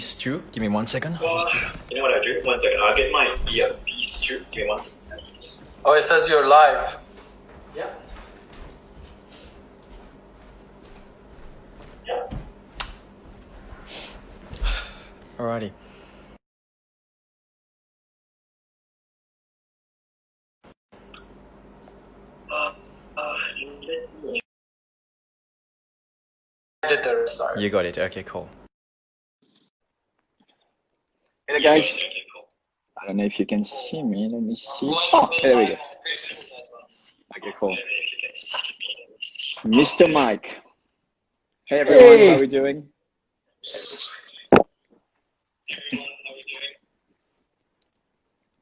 stew. Give me 1 second. You know what I do? 1 second. I'll get my beef stew. Give me 1 second. Oh, it says you're live. Yeah. Alrighty. You got it. Okay, cool. Hey guys, I don't know if you can see me. Let me see. Oh, there we go. Okay, cool. Mr. Mike. Hey everyone, Hey. how are we doing?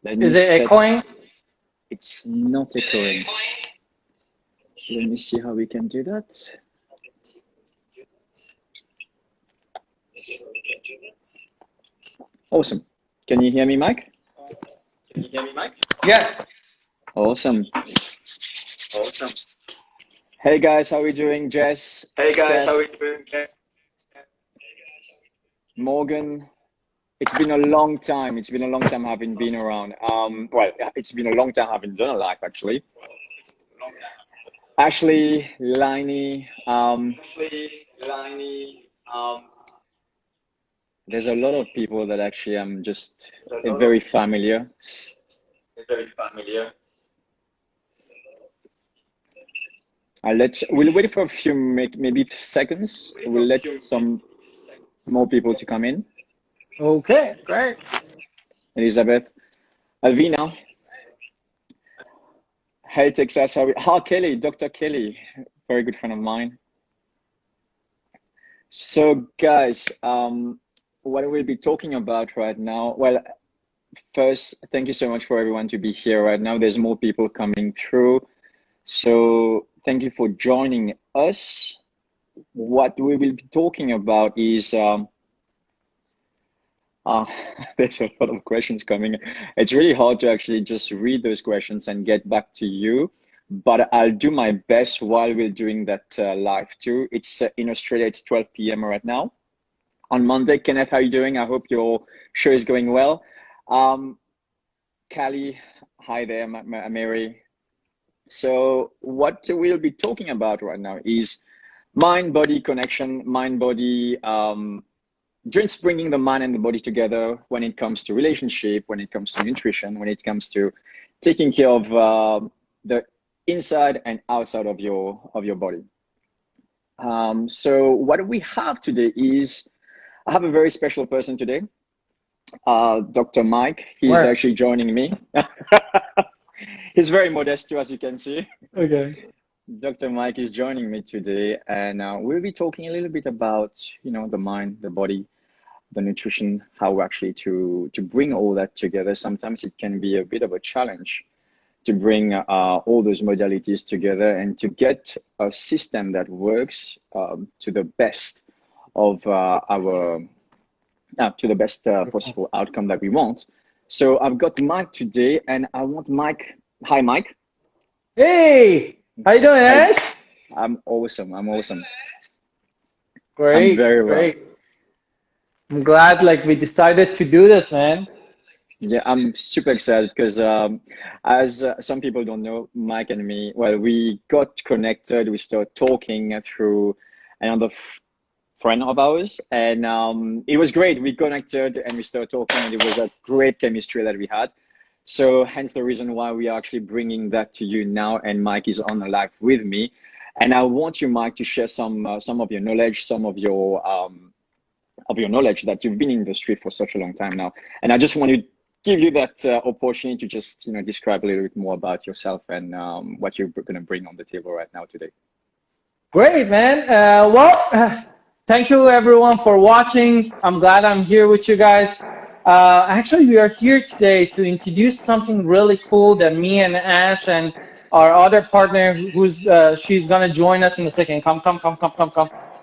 Let me Is it set- echoing? It's not echoing. Let me see how we can do that. Awesome. Can you hear me, Mike? Yes. Awesome. Hey guys, how are we doing? Jess? Hey guys, Steph, how are you doing? Morgan? It's been a long time. It's been a long time having been around. Well, it's been a long time having done a live, actually. Ashley, Liney, there's a lot of people that actually I'm just very familiar. We'll wait for a few, maybe seconds. We'll let some more people to come in. Okay, great. Elizabeth, Alvina. Hey, Texas. Kelly, Dr. Kelly, very good friend of mine. So, guys, what we'll be talking about right now, well, first, thank you so much for everyone to be here right now. There's more people coming through. So, thank you for joining us. What we will be talking about is there's a lot of questions coming. It's really hard to actually just read those questions and get back to you, but I'll do my best while we're doing that live too. It's in Australia, it's 12 p.m. right now. On Monday, Kenneth, how are you doing? I hope your show is going well. Callie, hi there, Mary. So what we'll be talking about right now is mind-body connection, mind-body, just bringing the mind and the body together when it comes to relationship, when it comes to nutrition, when it comes to taking care of the inside and outside of your body. So what we have today is, I have a very special person today, Dr. Mike. He's Where? actually joining me. He's very modest too, as you can see. Okay. Dr. Mike is joining me today, and we'll be talking a little bit about, the mind, the body, the nutrition, how actually to bring all that together. Sometimes it can be a bit of a challenge to bring all those modalities together and to get a system that works to the best of to the best possible outcome that we want. So I've got Mike today, and I want Mike. Hi, Mike. Hey, how you doing, Hey. Ash? I'm awesome. Great, I'm very well. great. I'm glad we decided to do this, man. Yeah, I'm super excited because as some people don't know, Mike and me, well, we got connected. We started talking through another friend of ours, and it was great. We connected and we started talking, and it was a great chemistry that we had. So hence the reason why we are actually bringing that to you now, and Mike is on the live with me. And I want you, Mike, to share some of your knowledge, some of your knowledge that you've been in the industry for such a long time now. And I just want to give you that opportunity to just describe a little bit more about yourself and what you're going to bring on the table right now today. Great, man. Thank you everyone for watching. I'm glad I'm here with you guys. Actually, we are here today to introduce something really cool that me and Ash and our other partner, she's gonna join us in a second. Come.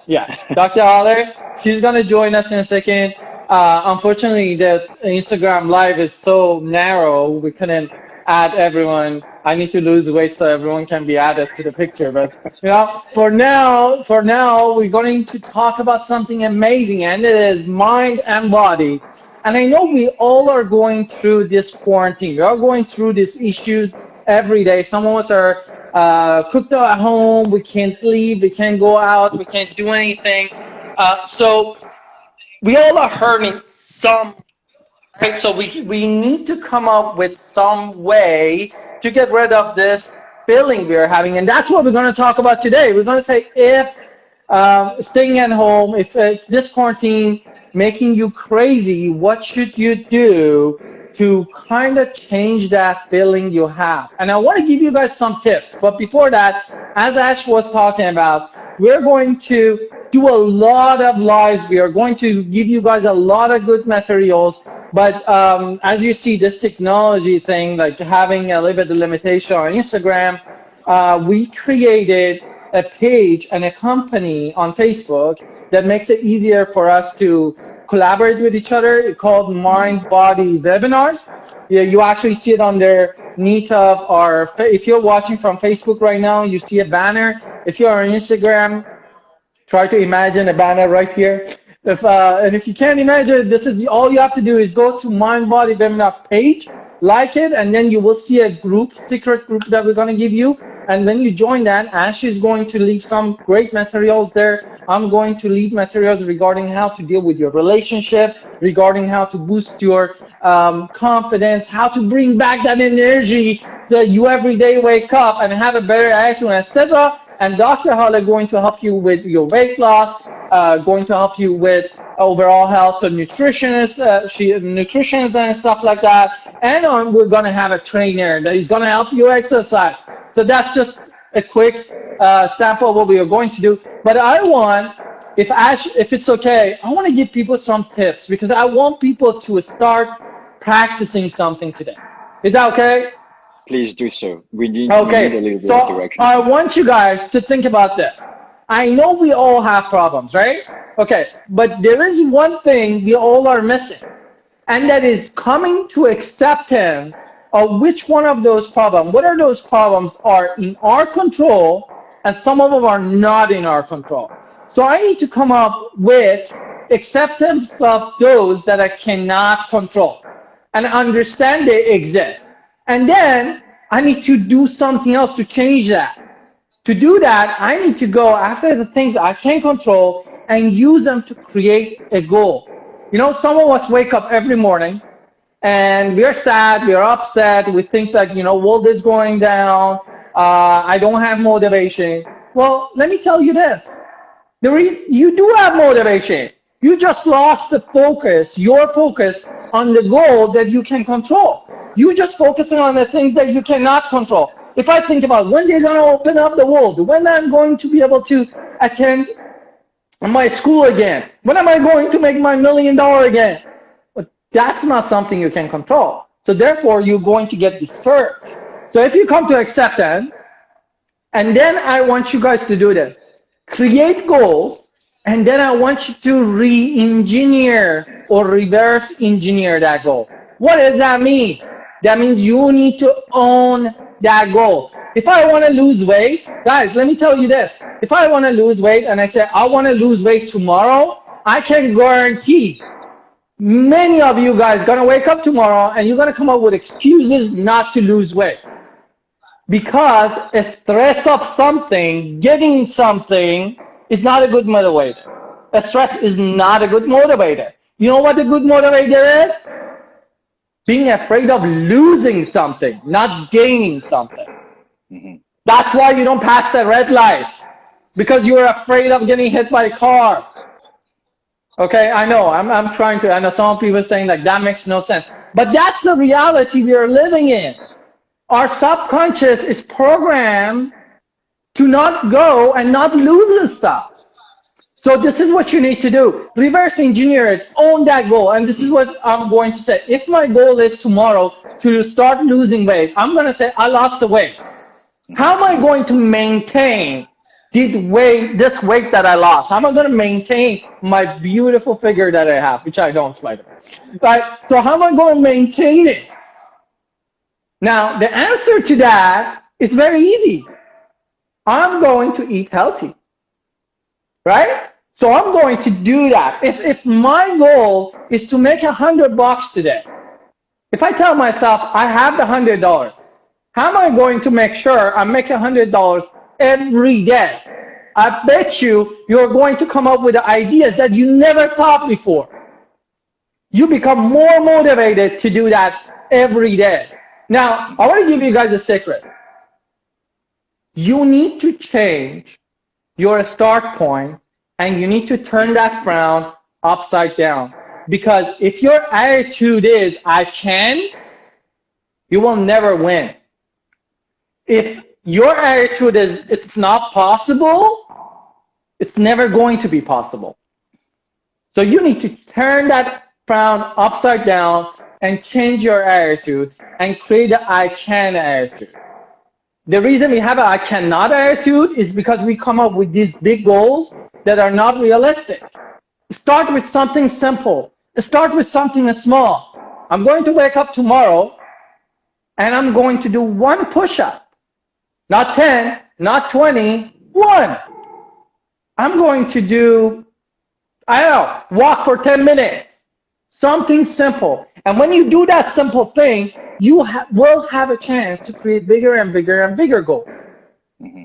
Yeah, Dr. Haller, she's gonna join us in a second. Unfortunately, the Instagram live is so narrow, we couldn't add everyone I need to lose weight so everyone can be added to the picture. But for now, we're going to talk about something amazing, and it is mind and body. And I know we all are going through this quarantine. We are going through these issues every day. Some of us are cooked at home. We can't leave. We can't go out. We can't do anything. So we all are hurting some. Right, so we need to come up with some way to get rid of this feeling we are having, and that's what we're going to talk about today. We're going to say if staying at home, if this quarantine making you crazy, what should you do to kind of change that feeling you have? And I want to give you guys some tips, but before that, as Ash was talking about, we're going to do a lot of lives. We are going to give you guys a lot of good materials. But as you see, this technology thing, like having a little bit of limitation on Instagram, we created a page and a company on Facebook that makes it easier for us to collaborate with each other. It's called Mind Body Webinars. Yeah, you actually see it underneath of our, if you're watching from Facebook right now, you see a banner. If you're on Instagram, try to imagine a banner right here. And if you can't imagine, this is all you have to do is go to Mind Body Webinar page, like it, and then you will see a group, secret group that we're going to give you. And when you join that, Ash is going to leave some great materials there. I'm going to leave materials regarding how to deal with your relationship, regarding how to boost your confidence, how to bring back that energy that you every day wake up and have a better attitude, etc. And Dr. Hall is going to help you with your weight loss, going to help you with overall health and nutritionist and stuff like that. And we're going to have a trainer that is going to help you exercise. So that's just a quick sample of what we are going to do. But I want, if it's okay, I want to give people some tips because I want people to start practicing something today. Is that okay? Please do so. We need a little bit of direction. I want you guys to think about this. I know we all have problems, right? Okay, but there is one thing we all are missing, and that is coming to acceptance of which one of those problems, what are those problems are in our control, and some of them are not in our control. So I need to come up with acceptance of those that I cannot control and understand they exist. And then I need to do something else to change that. To do that, I need to go after the things I can control and use them to create a goal. You know, some of us wake up every morning and we're sad, we're upset, we think that, world is going down, I don't have motivation. Well, let me tell you this. You do have motivation. You just lost the focus, your focus on the goal that you can control. You just focusing on the things that you cannot control. If I think about when they're going to open up the world, when I'm going to be able to attend my school again, when am I going to make my $1 million again? But that's not something you can control. So therefore, you're going to get discouraged. So if you come to acceptance, and then I want you guys to do this. Create goals, and then I want you to re-engineer or reverse engineer that goal. What does that mean? That means you need to own that goal. If I want to lose weight, guys, let me tell you this. If I want to lose weight and I say I want to lose weight tomorrow, I can guarantee many of you guys are going to wake up tomorrow and you're going to come up with excuses not to lose weight. Because a stress of something, getting something, is not a good motivator. A stress is not a good motivator. You know what a good motivator is? Being afraid of losing something, not gaining something. Mm-hmm. That's why you don't pass the red light, because you're afraid of getting hit by a car. Okay, I know, I know some people are saying like that makes no sense, but that's the reality we are living in. Our subconscious is programmed to not go and not lose the stuff. So this is what you need to do. Reverse engineer it, own that goal. And this is what I'm going to say. If my goal is tomorrow to start losing weight, I'm going to say I lost the weight. How am I going to maintain this weight that I lost? How am I going to maintain my beautiful figure that I have, which I don't, by the way. Right? So how am I going to maintain it? Now, the answer to that is very easy. I'm going to eat healthy, right? So I'm going to do that. If my goal is to make $100 today, if I tell myself I have the $100, how am I going to make sure I'm making $100 every day? I bet you're going to come up with ideas that you never thought before. You become more motivated to do that every day. Now, I want to give you guys a secret. You need to change your start point, and you need to turn that frown upside down. Because if your attitude is, I can't, you will never win. If your attitude is, it's not possible, it's never going to be possible. So you need to turn that frown upside down and change your attitude and create an I can attitude. The reason we have an I cannot attitude is because we come up with these big goals that are not realistic. Start with something simple. Start with something small. I'm going to wake up tomorrow and I'm going to do 1 push-up. Not 10, not 20, 1. I'm going to do, I don't know, walk for 10 minutes. Something simple. And when you do that simple thing, you will have a chance to create bigger and bigger and bigger goals. Mm-hmm.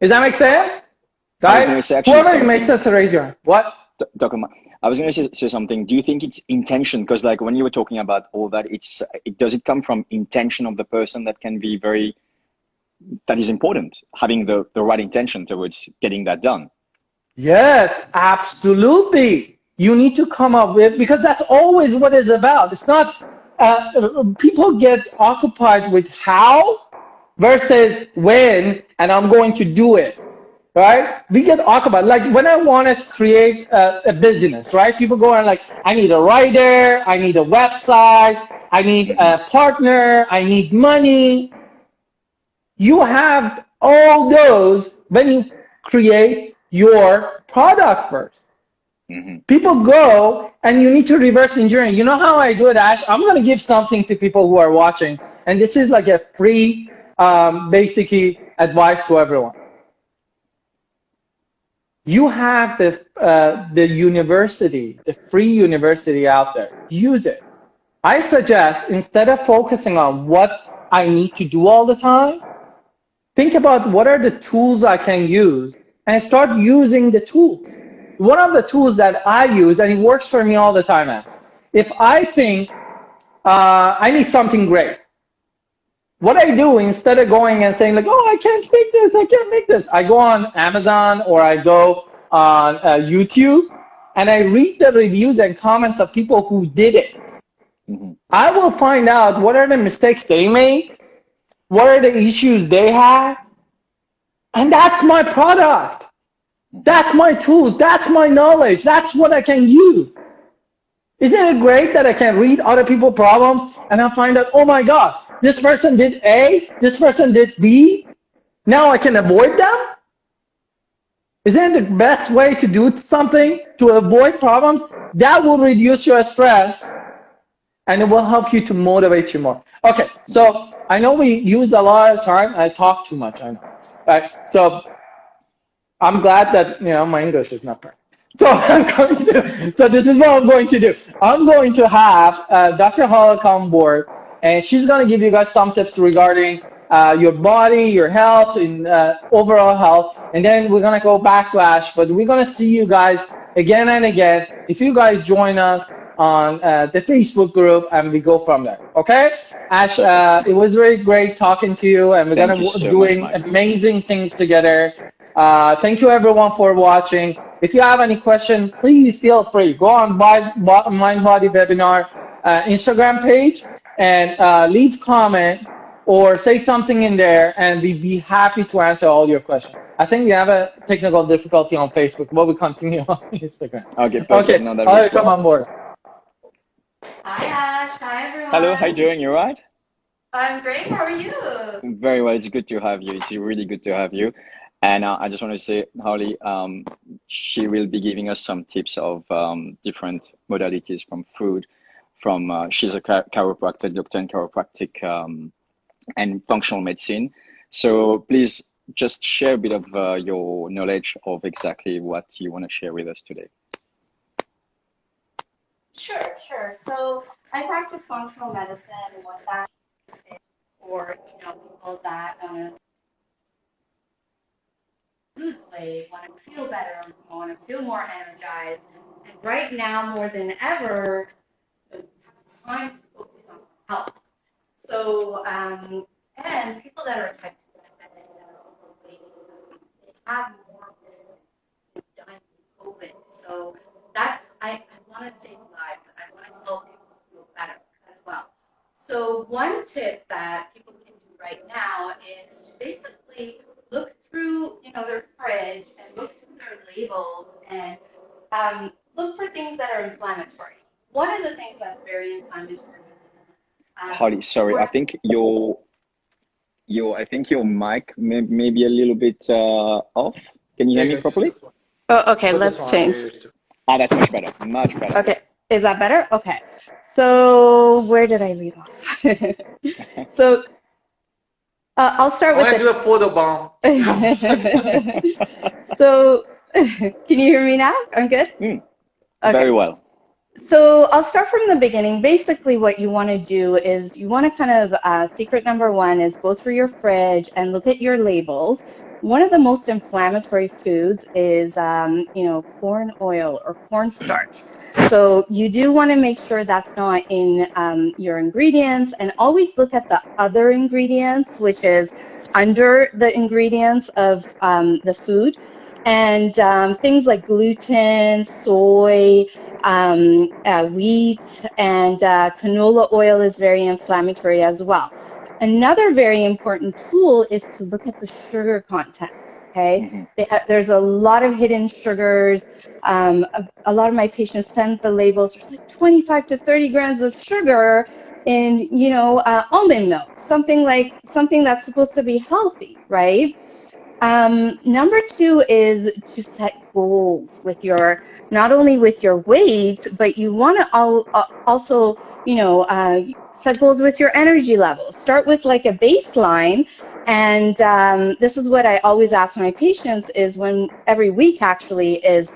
Does that make sense? Guys, whoever makes sense, raise your hand. What? I was going to say something. Do you think it's intention? Because like when you were talking about all that, does it come from intention of the person that can be that is important, having the right intention towards getting that done? Yes, absolutely. You need to come up with, because that's always what it's about. It's not, people get occupied with how versus when, and I'm going to do it, right? We get occupied. Like when I wanted to create a business, right? People go and like, I need a writer, I need a website, I need a partner, I need money. You have all those when you create your product first. Mm-hmm. People go and you need to reverse engineering. You know how I do it, Ash? I'm going to give something to people who are watching. And this is like a free, basically, advice to everyone. You have the university, the free university out there. Use it. I suggest instead of focusing on what I need to do all the time, think about what are the tools I can use and start using the tools. One of the tools that I use, and it works for me all the time, is if I think I need something great, what I do instead of going and saying like, oh, I can't make this, I can't make this, I go on Amazon or I go on YouTube and I read the reviews and comments of people who did it. Mm-hmm. I will find out what are the mistakes they made, what are the issues they had, and that's my product. That's my tools. That's my knowledge. That's what I can use. Isn't it great that I can read other people's problems and I find out, oh my God, this person did A, this person did B. Now I can avoid them? Isn't it the best way to do something to avoid problems? That will reduce your stress and it will help you to motivate you more. Okay, so I know we used a lot of time. I talk too much, I know. Right, so I'm glad that my English is not perfect. So this is what I'm going to do. I'm going to have Dr. Hala come board, and she's going to give you guys some tips regarding your body, your health, and overall health. And then we're going to go back to Ash, but we're going to see you guys again and again if you guys join us on the Facebook group, and we go from there. Okay, Ash, it was very great talking to you, and we're going to be doing amazing things together. Thank you everyone for watching. If you have any questions, please feel free. Go on Mind Body Webinar Instagram page and leave comment or say something in there, and we'd be happy to answer all your questions. I think we have a technical difficulty on Facebook, but we continue on Instagram. Okay, perfect. Okay, no, all right, come on board. Hi Ash, hi everyone. Hello, how you doing? You all right? I'm great, how are you? Very well, it's good to have you. It's really good to have you. And I just want to say, Holly, she will be giving us some tips of different modalities from food. She's a chiropractor, doctor in chiropractic and functional medicine. So please just share a bit of your knowledge of exactly what you want to share with us today. Sure, sure. So I practice functional medicine, and what that is for, people that lose weight, want to feel better, want to feel more energized. And right now, more than ever, we have time to focus on health. So, and people that are type 2 diabetic, that are overweight, they have more of this dying from COVID. So I want to save lives. I want to help people feel better as well. So one tip that people can do right now is to basically look through, their fridge and look through their labels and look for things that are inflammatory. One of the things that's very inflammatory is Holly, sorry, I think your mic may be a little bit off. Can you hear me properly? Oh, okay, let's change. Ah, that's much better. Much better. Okay, is that better? Okay. So where did I leave off? So I'll start with. I do a photo bomb. So can you hear me now? I'm good. Okay. Very well. So I'll start from the beginning. Basically, what you want to do is you want to kind of, secret number one is go through your fridge and look at your labels. One of the most inflammatory foods is, corn oil or cornstarch. So you do want to make sure that's not in your ingredients, and always look at the other ingredients, which is under the ingredients of the food. And things like gluten, soy, wheat, and canola oil is very inflammatory as well. Another very important tool is to look at the sugar content. Okay, there's a lot of hidden sugars. A lot of my patients send the labels. There's like 25 to 30 grams of sugar in, almond milk. Something that's supposed to be healthy, right? Number two is to set goals with not only with your weight, but you want to also, set goals with your energy levels. Start with like a baseline. And this is what I always ask my patients is every week actually is,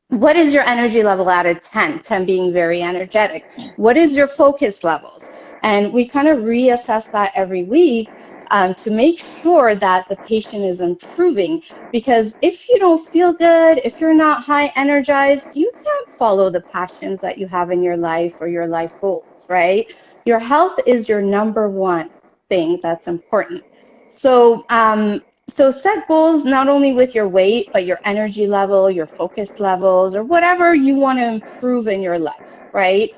what is your energy level out of 10? 10 being very energetic. What is your focus levels? And we kind of reassess that every week to make sure that the patient is improving. Because if you don't feel good, if you're not high energized, you can't follow the passions that you have in your life or your life goals, right? Your health is your number one thing that's important. So, so set goals not only with your weight, but your energy level, your focus levels, or whatever you want to improve in your life, right?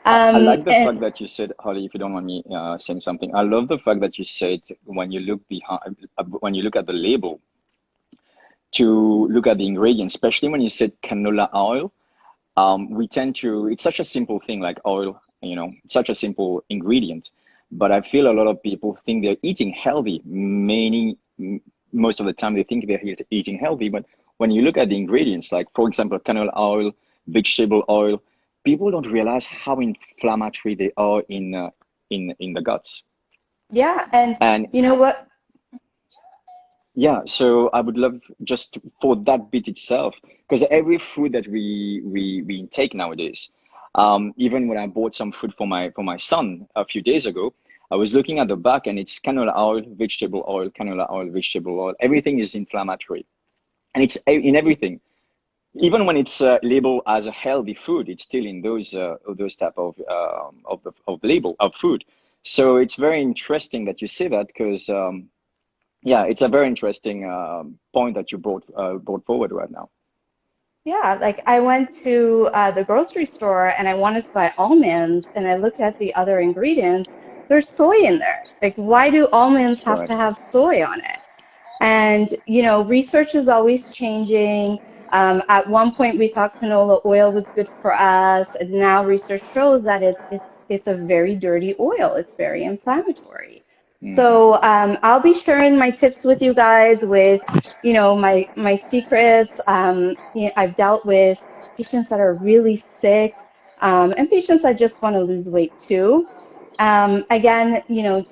I like the fact that you said, Holly, if you don't mind me saying something, I love the fact that you said when you look at the label, to look at the ingredients, especially when you said canola oil. We tend to, it's such a simple thing like oil, such a simple ingredient, but I feel a lot of people think they're eating healthy. Most of the time they think they're eating healthy, but when you look at the ingredients, like for example, canola oil, vegetable oil, people don't realize how inflammatory they are in the guts. Yeah, and you know what? Yeah, so I would love just for that bit itself, because every food that we intake nowadays, even when I bought some food for my son a few days ago, I was looking at the back and it's canola oil, vegetable oil, canola oil, vegetable oil. Everything is inflammatory, and it's in everything. Even when it's labeled as a healthy food, it's still in those type of label of food. So it's very interesting that you say that, because yeah, it's a very interesting point that you brought forward right now. Yeah, like I went to the grocery store and I wanted to buy almonds, and I looked at the other ingredients. There's soy in there. Like, why do almonds have to have soy on it? And research is always changing. At one point, we thought canola oil was good for us, and now research shows that it's a very dirty oil. It's very inflammatory. So I'll be sharing my tips with you guys, with my secrets. I've dealt with patients that are really sick, and patients that just want to lose weight too. Again,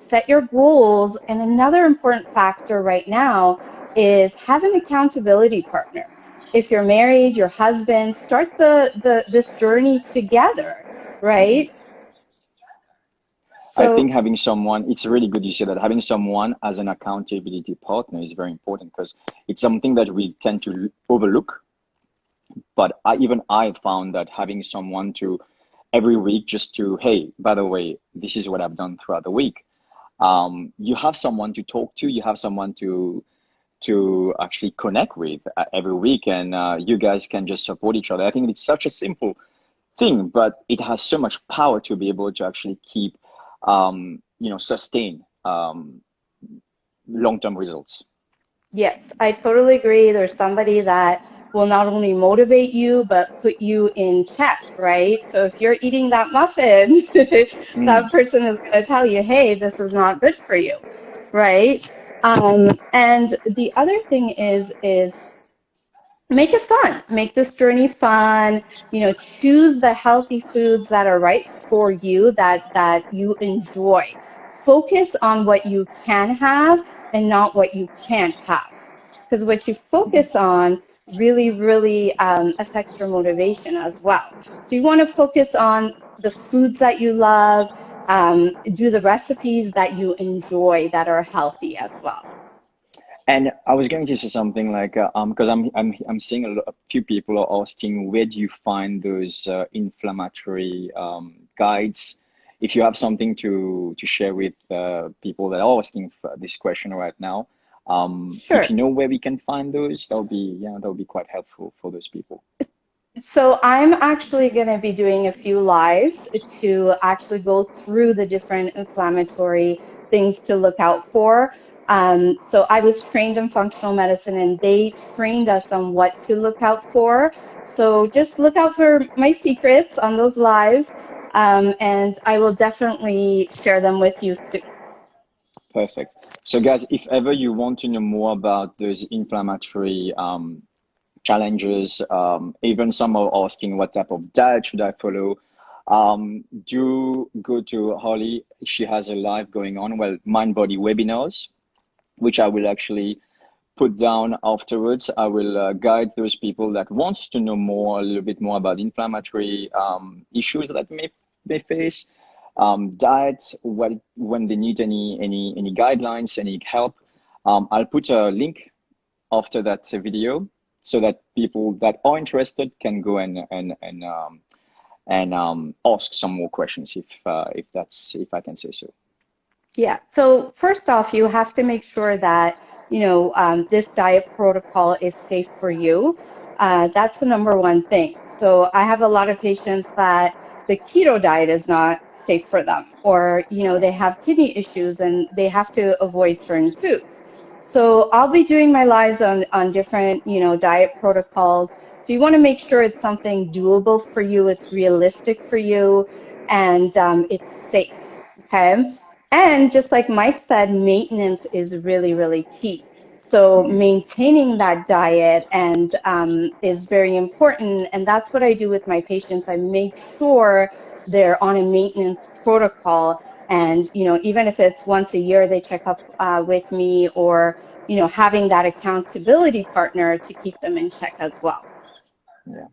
set your goals. And another important factor right now is have an accountability partner. If you're married, your husband, start this journey together, right? I think having someone, it's really good you say that, having someone as an accountability partner is very important because it's something that we tend to overlook. But even I found that having someone to every week just to, hey, by the way, this is what I've done throughout the week. You have someone to talk to, you have someone to actually connect with every week, and you guys can just support each other. I think it's such a simple thing, but it has so much power to be able to actually keep, sustain long-term results. Yes, I totally agree. There's somebody that will not only motivate you, but put you in check, right? So if you're eating that muffin, that person is going to tell you, hey, this is not good for you, right? And the other thing is make it fun. Make this journey fun. Choose the healthy foods that are right for you, that you enjoy. Focus on what you can have and not what you can't have. Because what you focus on really, really affects your motivation as well. So you want to focus on the foods that you love, do the recipes that you enjoy that are healthy as well. And I was going to say something like, because I'm seeing a few people are asking, where do you find those inflammatory guides? If you have something to share with people that are asking for this question right now, Sure. if you know where we can find those, that'll be quite helpful for those people. So I'm actually going to be doing a few lives to actually go through the different inflammatory things to look out for. So I was trained in functional medicine, and they trained us on what to look out for. So just look out for my secrets on those lives, and I will definitely share them with you soon. Perfect. So guys, if ever you want to know more about those inflammatory challenges, even some are asking what type of diet should I follow, do go to Holly. She has a live going on, well, Mind Body webinars, which I will actually put down afterwards. I will guide those people that wants to know more, a little bit more about inflammatory issues that they face, diet, when they need any guidelines, any help. I'll put a link after that video so that people that are interested can go and ask some more questions if I can say so. Yeah. So first off, you have to make sure that this diet protocol is safe for you. That's the number one thing. So I have a lot of patients that the keto diet is not safe for them, or they have kidney issues and they have to avoid certain foods. So I'll be doing my lives on different diet protocols. So you want to make sure it's something doable for you, it's realistic for you, and it's safe. Okay. And just like Mike said, maintenance is really, really key. So maintaining that diet and is very important. And that's what I do with my patients. I make sure they're on a maintenance protocol. And, even if it's once a year, they check up with me, or, having that accountability partner to keep them in check as well. Yeah.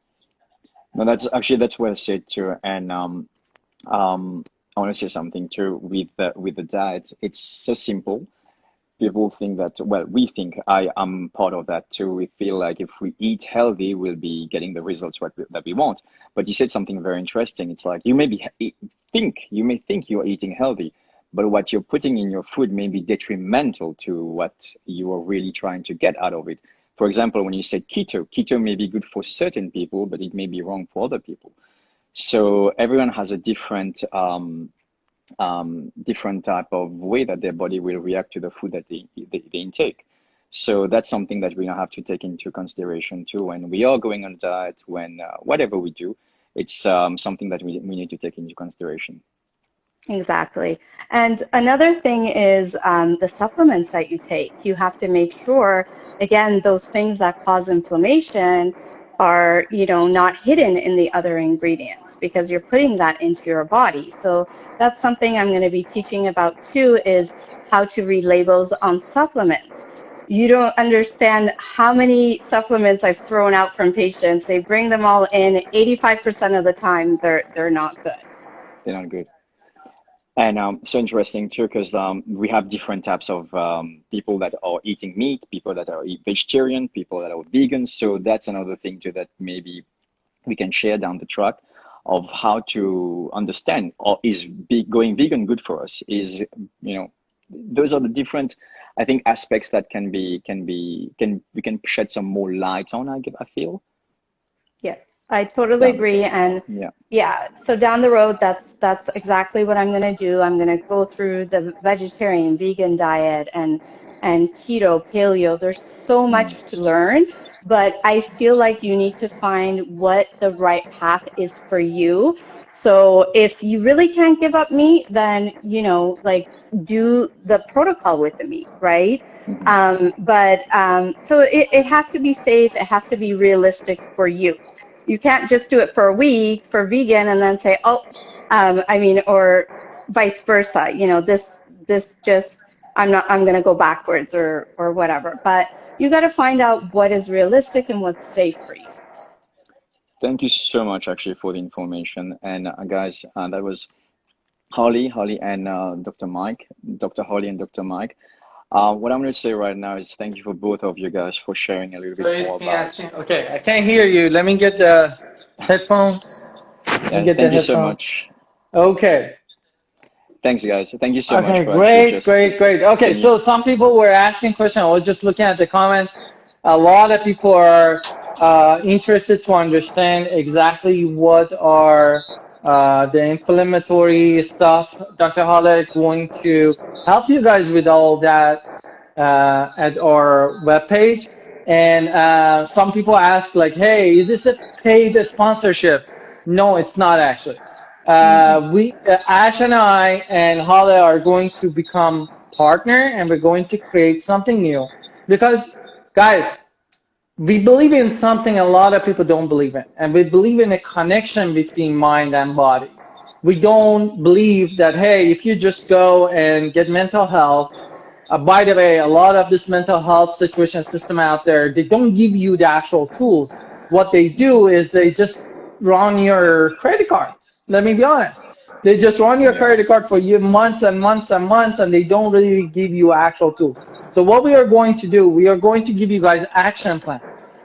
No, that's well said too. And I want to say something too with the diet. It's so simple. People think that, well, we think, I am part of that too. We feel like if we eat healthy, we'll be getting the results that we want. But you said something very interesting. It's like you may think you're eating healthy, but what you're putting in your food may be detrimental to what you are really trying to get out of it. For example, when you say keto may be good for certain people, but it may be wrong for other people. So everyone has a different type of way that their body will react to the food that they intake. So that's something that we have to take into consideration too when we are going on a diet, when whatever we do, it's something that we need to take into consideration. Exactly. And another thing is the supplements that you take. You have to make sure, again, those things that cause inflammation, are, not hidden in the other ingredients because you're putting that into your body. So that's something I'm going to be teaching about too, is how to read labels on supplements. You don't understand how many supplements I've thrown out from patients. They bring them all in. 85% of the time, they're not good. They're not good. And so interesting too, because we have different types of people that are eating meat, people that are vegetarian, people that are vegan. So that's another thing too that maybe we can share down the track of how to understand, or is going vegan good for us? Is, those are the different, I think, aspects that we can shed some more light on, I feel. Yes, I totally agree. And yeah, so down the road, that's exactly what I'm going to do. I'm going to go through the vegetarian, vegan diet and keto, paleo. There's so much to learn, but I feel like you need to find what the right path is for you. So if you really can't give up meat, then, do the protocol with the meat, right? So it has to be safe. It has to be realistic for you. You can't just do it for a week for vegan and then say, or vice versa. This just, I'm going to go backwards or whatever. But you got to find out what is realistic and what's safe for you. Thank you so much, actually, for the information. And guys, that was Holly, and Dr. Mike, Dr. Holly and Dr. Mike. What I'm going to say right now is thank you for both of you guys for sharing a little bit more about. Okay, I can't hear you. Let me get the headphone. Thank you so much. Okay. Thanks, guys. Thank you so much. Okay, great. Okay, so some people were asking questions. I was just looking at the comments. A lot of people are interested to understand exactly what are the inflammatory stuff. Dr. Holly going to help you guys with all that at our webpage. And some people ask, like, hey, is this a paid sponsorship? No, it's not actually. Ash and I and Holly are going to become partner, and we're going to create something new. Because, guys, we believe in something a lot of people don't believe in, and we believe in a connection between mind and body. We don't believe that, hey, if you just go and get mental health, by the way, a lot of this mental health situation system out there, they don't give you the actual tools. What they do is they just run your credit card. Let me be honest. They just run your credit card for you months and months and months, and they don't really give you actual tools. So what we are going to do, we are going to give you guys action plan,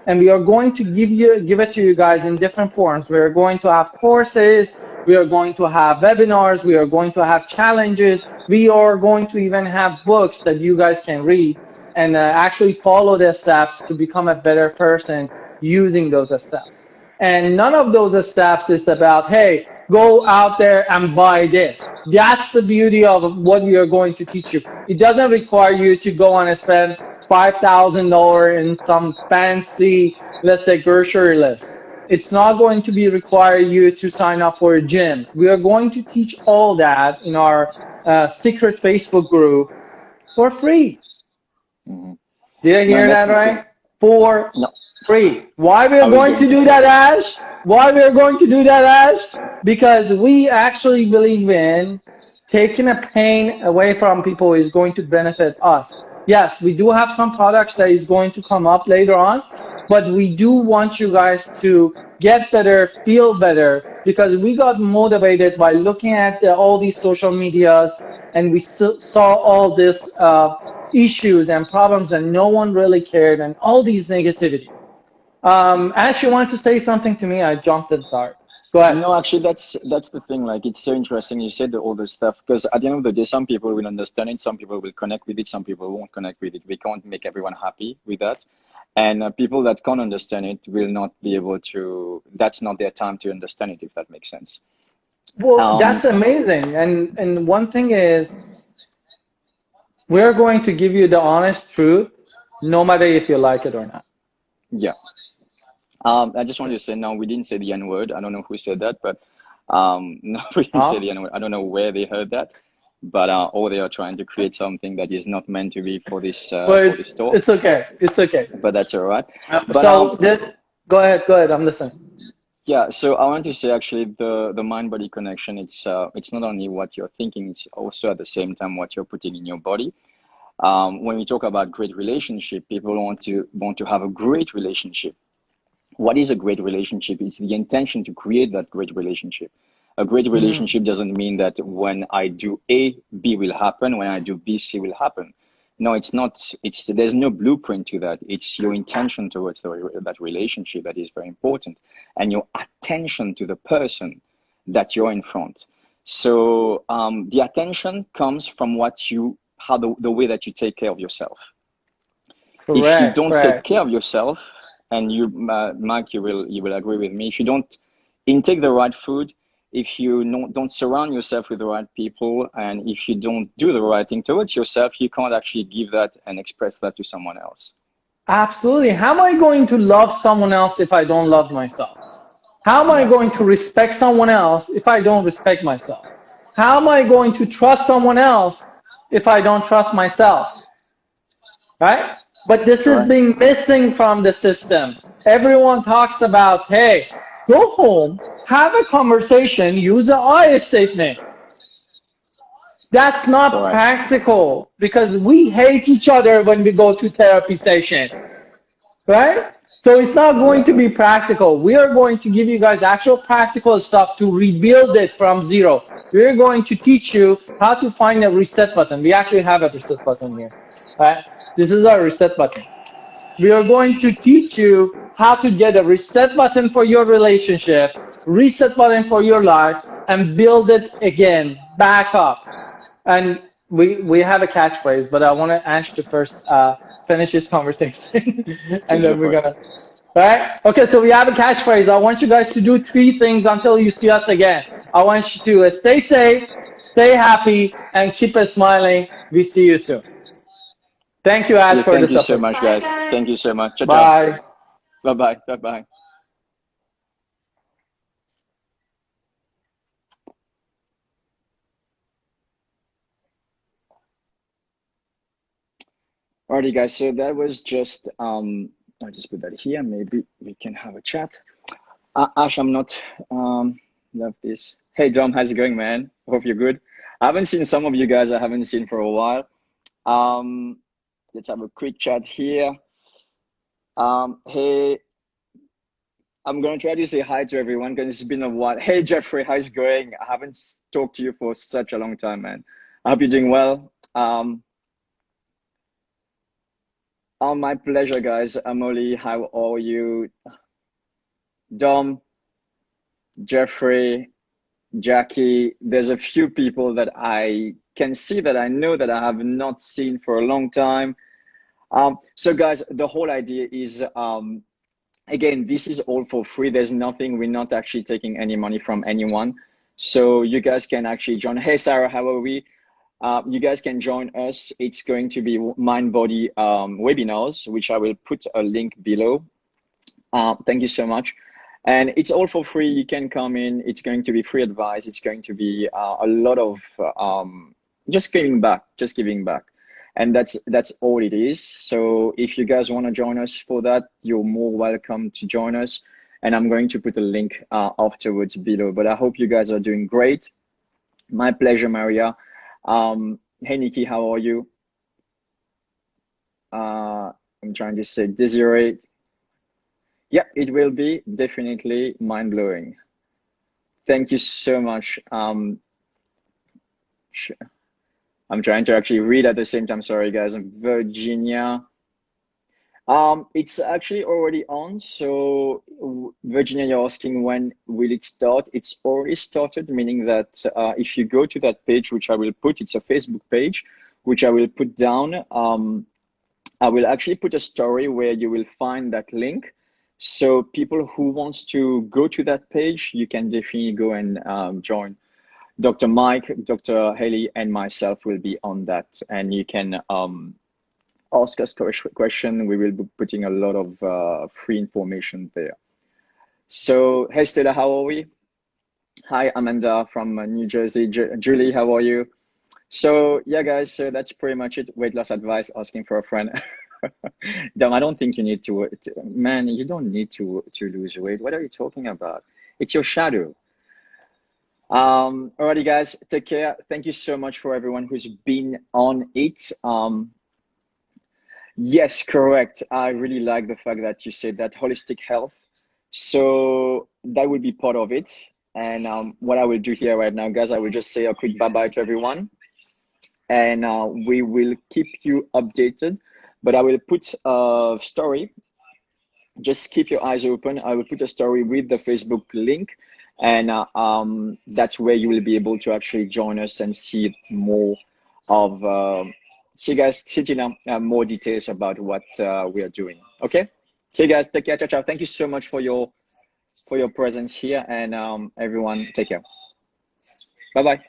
and we are going to give it to you guys in different forms. We are going to have courses, we are going to have webinars, we are going to have challenges, we are going to even have books that you guys can read and actually follow the steps to become a better person using those steps. And none of those steps is about, hey, go out there and buy this. That's the beauty of what we are going to teach you. It doesn't require you to go and spend $5,000 in some fancy, let's say, grocery list. It's not going to be require you to sign up for a gym. We are going to teach all that in our secret Facebook group for free. Did I hear that right? For free. Why we are going to do that, Ash? Why we are going to do that, Ash? Because we actually believe in taking a pain away from people is going to benefit us. Yes, we do have some products that is going to come up later on, but we do want you guys to get better, feel better, because we got motivated by looking at all these social medias, and we saw all these issues and problems, and no one really cared, and all these negativity. Ash, you want to say something to me? I jumped in, sorry. Go ahead. No, actually, that's the thing. Like, it's so interesting. You said all this stuff because at the end of the day, some people will understand it, some people will connect with it, some people won't connect with it. We can't make everyone happy with that, and people that can't understand it will not be able to. That's not their time to understand it, if that makes sense. Well, that's amazing. And one thing is, we're going to give you the honest truth, no matter if you like it or not. Yeah. I just wanted to say, no, we didn't say the N-word. I don't know who said that, but no, we didn't say the N-word. I don't know where they heard that, but or they are trying to create something that is not meant to be for this store. It's okay. It's okay. But that's all right. Go Go ahead. I'm listening. Yeah, so I want to say actually the mind-body connection, it's not only what you're thinking, it's also at the same time what you're putting in your body. When we talk about great relationship, people want to have a great relationship. What is a great relationship? It's the intention to create that great relationship. A great relationship doesn't mean that when I do A, B will happen. When I do B, C will happen. No, it's not. There's no blueprint to that. It's your intention towards that relationship that is very important, and your attention to the person that you're in front. So the attention comes from how the way that you take care of yourself. If you don't take care of yourself, and you, Mike, you will agree with me. If you don't intake the right food, if you don't surround yourself with the right people, and if you don't do the right thing towards yourself, you can't actually give that and express that to someone else. Absolutely. How am I going to love someone else if I don't love myself? How am I going to respect someone else if I don't respect myself? How am I going to trust someone else if I don't trust myself? Right? But this is being missing from the system. Everyone talks about, hey, go home, have a conversation, use an I statement. That's not practical because we hate each other when we go to therapy session, right? So it's not going to be practical. We are going to give you guys actual practical stuff to rebuild it from zero. We're going to teach you how to find a reset button. We actually have a reset button here, right? This is our reset button. We are going to teach you how to get a reset button for your relationship, reset button for your life, and build it again, back up. And we have a catchphrase, but I want to Ash to first finish his conversation, and then we're gonna. Right? Okay, so we have a catchphrase. I want you guys to do 3 things until you see us again. I want you to stay safe, stay happy, and keep us smiling. We see you soon. Thank you, Ash, for the support. Thank you so much, guys. Thank you so much. Bye. Bye-bye. Bye-bye. Alrighty, guys. So that was just I'll just put that here. Maybe we can have a chat. Ash, I'm not love this. Hey Dom, how's it going, man? Hope you're good. I haven't seen some of you guys. I haven't seen for a while. Let's have a quick chat here. Hey, I'm gonna try to say hi to everyone because it's been a while. Hey Jeffrey, how's it going? I haven't talked to you for such a long time, man. I hope you're doing well. Oh, my pleasure, guys. Amoli, how are you? Dom, Jeffrey, Jackie. There's a few people that I can see that I know that I have not seen for a long time. So guys, the whole idea is, again, this is all for free. There's nothing, we're not actually taking any money from anyone. So you guys can actually join. Hey, Sarah, how are we? You guys can join us. It's going to be Mind Body webinars, which I will put a link below. Thank you so much. And it's all for free. You can come in. It's going to be free advice. It's going to be a lot of just giving back. And that's all it is. So if you guys want to join us for that, you're more welcome to join us. And I'm going to put a link afterwards below. But I hope you guys are doing great. My pleasure, Maria. Hey, Nikki, how are you? I'm trying to say Desiree. Yeah, it will be definitely mind-blowing. Thank you so much. I'm trying to actually read at the same time. Sorry, guys. Virginia. It's actually already on. So Virginia, you're asking when will it start? It's already started, meaning that if you go to that page, which I will put, it's a Facebook page, which I will put down. I will actually put a story where you will find that link. So people who wants to go to that page, you can definitely go and join. Dr. Mike, Dr. Haley, and myself will be on that, and you can ask us question. We will be putting a lot of free information there. So, hey Stella, how are we? Hi, Amanda from New Jersey. Julie, how are you? So yeah, guys, so that's pretty much it. Weight loss advice, asking for a friend. Dom, I don't think you need to, man, you don't need to lose weight. What are you talking about? It's your shadow. Alrighty, guys, take care. Thank you so much for everyone who's been on it. Yes, correct. I really like the fact that you said that holistic health. So that will be part of it. And what I will do here right now, guys, I will just say a quick bye-bye to everyone. And we will keep you updated. But I will put a story. Just keep your eyes open. I will put a story with the Facebook link. And that's where you will be able to actually join us and see more of see you guys, see you now, more details about what we are doing. Okay, see you guys, take care, ciao ciao. Thank you so much for your presence here, and everyone take care. Bye bye.